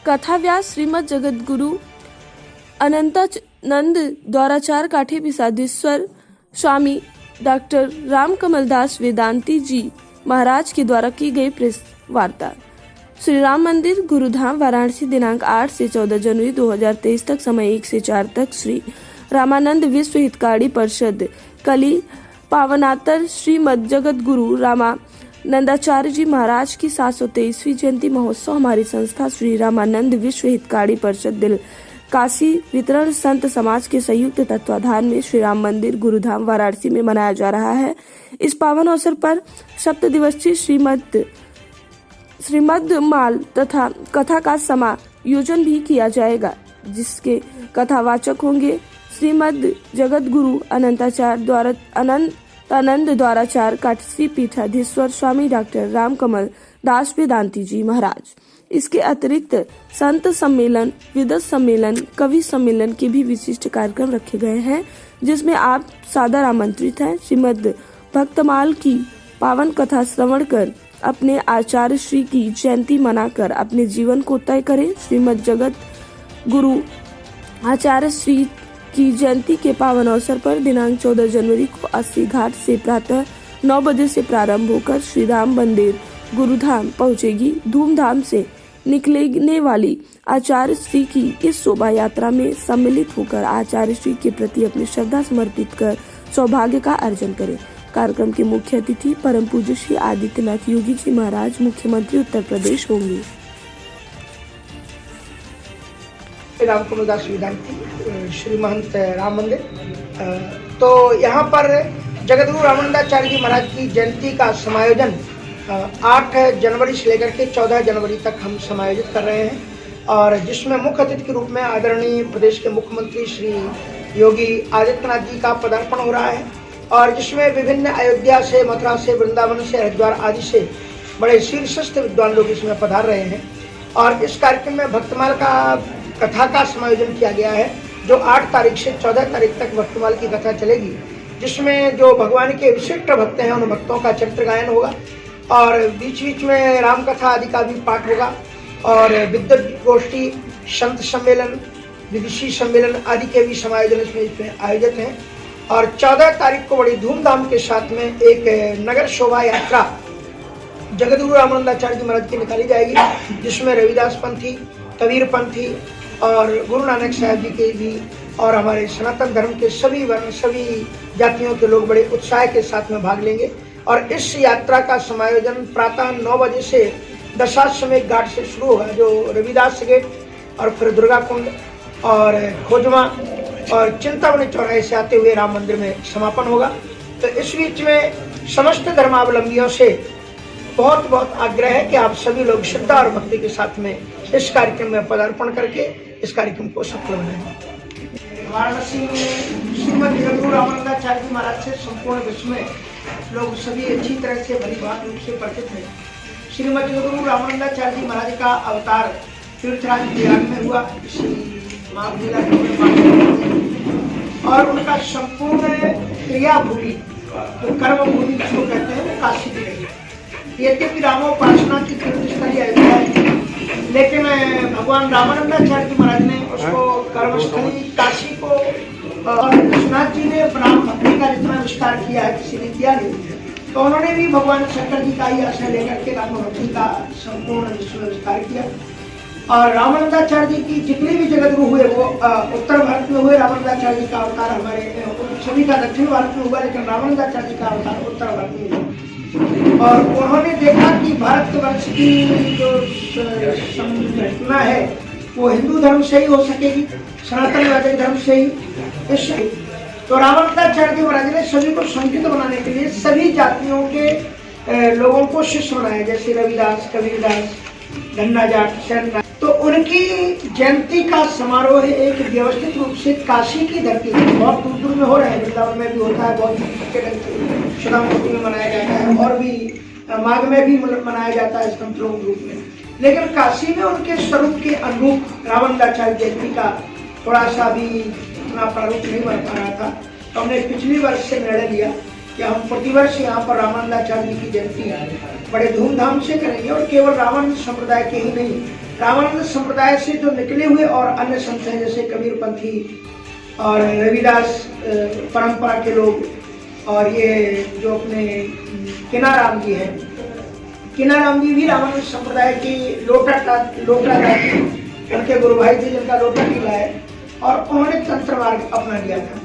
कथाव्यास श्रीमद जगद्गुरु अनंतानंद द्वाराचार्य काठी पीसाधीश्वर स्वामी डॉक्टर रामकमल दास वेदांती जी महाराज के द्वारा की गई प्रेस वार्ता। श्री राम मंदिर गुरुधाम वाराणसी दिनांक 8 से 14 जनवरी 2023 तक समय 1 से 4 तक श्री रामानंद विश्व हितकारी परिषद कली पावनातर श्रीमद जगद्गुरु रामानंदाचार्य जी महाराज की 723वीं जयंती महोत्सव हमारी संस्था श्री रामानंद विश्व हितकारी परिषद दिल काशी वितरण संत समाज के संयुक्त तत्वाधान में श्री राम मंदिर गुरुधाम वाराणसी में मनाया जा रहा है। इस पावन अवसर पर सप्त दिवसीय श्रीमद माल तथा कथा का समायोजन भी किया जाएगा, जिसके कथावाचक होंगे श्रीमद जगद्गुरु अनंतानंद द्वाराचार्य काशी पीठाधीश्वर स्वामी डॉक्टर रामकमल दास वेदांती जी महाराज। इसके अतिरिक्त संत सम्मेलन, विद्वत सम्मेलन, कवि सम्मेलन के भी विशिष्ट कार्यक्रम रखे गए हैं, जिसमें आप सादर आमंत्रित हैं। श्रीमद भक्तमाल की पावन कथा श्रवण कर अपने आचार्य श्री की जयंती मनाकर अपने जीवन को तय करें। श्रीमद जगत गुरु आचार्य श्री की जयंती के पावन अवसर पर दिनांक 14 जनवरी को 80 घाट से प्रातः 9 बजे से प्रारंभ होकर श्री राम मंदिर गुरुधाम पहुंचेगी। धूमधाम से निकलने वाली आचार्य श्री की इस शोभा यात्रा में सम्मिलित होकर आचार्य श्री के प्रति अपनी श्रद्धा समर्पित कर सौभाग्य का अर्जन करें। कार्यक्रम के मुख्य अतिथि परम पूज्य श्री आदित्यनाथ योगी जी महाराज, मुख्यमंत्री उत्तर प्रदेश होंगे। रामकमल दास वेदांती श्री महंत राम मंदिर। तो यहाँ पर जगद्गुरु रामानंदाचार्य जी महाराज की जयंती का समायोजन 8 जनवरी से लेकर के 14 जनवरी तक हम समायोजित कर रहे हैं, और जिसमें मुख्य अतिथि के रूप में आदरणीय प्रदेश के मुख्यमंत्री श्री योगी आदित्यनाथ जी का पदार्पण हो रहा है, और जिसमें विभिन्न अयोध्या से, मथुरा से, वृंदावन से, हरिद्वार आदि से बड़े शीर्षस्थ विद्वान लोग इसमें पधार रहे हैं। और इस कार्यक्रम में भक्तमाल का कथा का समायोजन किया गया है, जो 8 तारीख से 14 तारीख तक भक्तमाल की कथा चलेगी, जिसमें जो भगवान के विशिष्ट भक्त हैं उन भक्तों का चरित्र गायन होगा, और बीच बीच में राम कथा आदि का भी पाठ होगा, और विद्वत गोष्ठी, संत सम्मेलन, विदुषी सम्मेलन आदि के भी समायोजन इसमें आयोजित हैं। और 14 तारीख को बड़ी धूमधाम के साथ में एक नगर शोभा यात्रा जगद्गुरु रामानंदाचार्य जी महाराज की निकाली जाएगी, जिसमें रविदास पंथी, कबीर पंथी और गुरु नानक साहब जी के भी, और हमारे सनातन धर्म के सभी वर्ण, सभी जातियों के लोग बड़े उत्साह के साथ में भाग लेंगे। और इस यात्रा का समायोजन प्रातः 9 बजे से दशाश्वमेध घाट से शुरू होगा, जो रविदास गेट और फिर दुर्गा कुंड और खोजमा और चिंतामणि चौराहे से आते हुए राम मंदिर में समापन होगा। तो इस बीच में समस्त धर्मावलंबियों से बहुत बहुत आग्रह है कि आप सभी लोग श्रद्धा और भक्ति के साथ में इस कार्यक्रम में पदार्पण करके इस कार्यक्रम को सफल बनाएं। वाराणसी में श्रीमद जगद्गुरु रामानंदाचार्य जी महाराज से संपूर्ण विश्व में लोग सभी अच्छी तरह से भलीभांत रूप से परिचित हैं। श्रीमद जगद्गुरु रामानंदाचार्य जी महाराज का अवतार तीर्थराज प्रयाग में हुआ, माघ मेला और उनका संपूर्ण क्रिया भूमि, कर्म भूमि जिसको कहते हैं, वो काशी में रही। यद्यपि रामोपासना की तीर्थस्थली अयोध्या है, लेकिन भगवान रामानंदाचार्य जी महाराज ने उसको कर्मस्थली काशी को, और विश्वनाथ जी ने राम भक्ति का जितना विस्तार किया है किसी ने किया नहीं, तो उन्होंने भी भगवान शंकर जी का ही आश्रय लेकर के राम भक्ति का संपूर्ण विश्व में विस्तार किया। और रामानंदाचार्य जी की जितने भी जगतगुरु हुए वो उत्तर भारत में हुए। रामानंदाचार्य जी का अवतार हमारे सभी का दक्षिण भारत में हुआ, लेकिन रामानंदाचार्य जी का अवतार उत्तर भारत में हुआ। और उन्होंने देखा कि भारतवर्ष की जो संरचना है वो हिंदू धर्म से ही हो सकेगी, सनातन वैदिक धर्म से ही। तो रामानंदाचार्य जी महाराज ने सभी को संगठित बनाने के लिए सभी जातियों के लोगों को शिष्य बनाए, जैसे रविदास, कबीरदास, गन्ना जाट, शरण। तो उनकी जयंती का समारोह एक व्यवस्थित रूप से काशी की धरती में, बहुत दूर दूर में हो रहा है, वृंदावन में भी होता है, बहुत सुदामपुरी में मनाया जाता है, और भी माघ में भी मनाया जाता है संतलोक रूप में। लेकिन काशी में उनके स्वरूप के अनुरूप रामानंदाचार्य जयंती का थोड़ा सा भी इतना प्रारूप नहीं बन पा रहा था, तो हमने पिछली वर्ष से निर्णय लिया कि हम प्रतिवर्ष यहाँ पर रामानंदाचार्य जी की जयंती बड़े धूमधाम से करेंगे। और केवल रामानंद संप्रदाय के ही नहीं, रामानंद संप्रदाय से जो निकले हुए और अन्य संत हैं जैसे कबीरपंथी और रविदास परंपरा के लोग, और ये जो अपने किनाराम जी हैं, किनाराम जी भी रामानंद संप्रदाय की लोटा जाति, उनके गुरु भाई थे जिनका लोटा टीला है, और उन्होंने तंत्र मार्ग अपना लिया था।